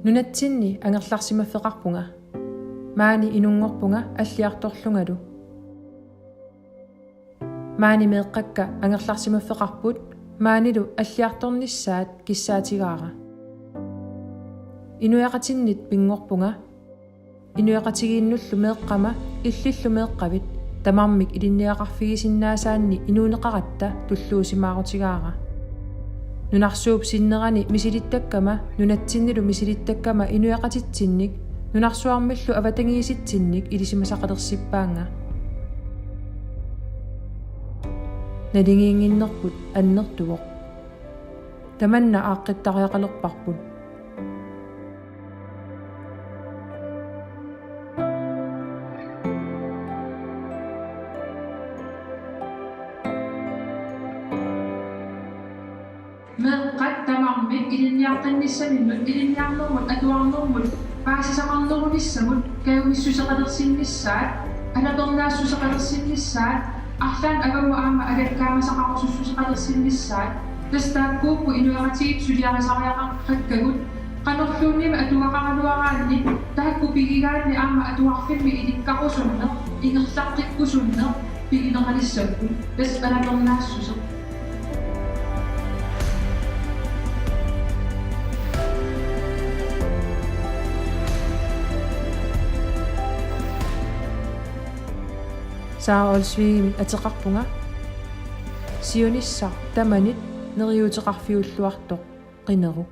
Nunatsinni angerlarsimaffeqarpunga. Maani inungorpunga alliartorlungalu. Maani meeqqakka angerlarsimaffeqarput maanilu alliartornissaat kissaatigaara. Inuaqatinnit pingorpunga. Inuaqatigiinnullu meeqqama illillu meeqqavit tamarmik ilinniaqarfigisinnaassaanni inuuneqaratta tulluusimaarutigaara. Nunarsuup sinnerani misilittakkama nunatsinnilu misilittakkama inuaqatitsinnik nunarsuarmillu avatangiisitsinnik ilisimasaqalerсиппаанга. Nalingiinginnerput annertuvoq. Tamanna aaqqittariaqalerparput. Meeqqat tamarmik ilinniartannissamillut ilinniarnermut atuarnermut paasisaqarnerunissamut kayumissuseqalersinnissaat alapernaassuseqalersinnissaat arlaan avammu aama agakkaamasaqarsussuseqalersinnissaat tastaakkuuppu inuaqatigit suliarisariaqarrakkagut qanerluunnima atuaqaraluaraanni taakku pigigaanni aama atuarfimmi ilikkaqqusunneq ingerlarqiqqusunneq pigineqalissakku tas alapernaassuseq. Saa olsviigimi ateqarpunga. Sionissar tamanit neriuteqarfiulluartoq qineru.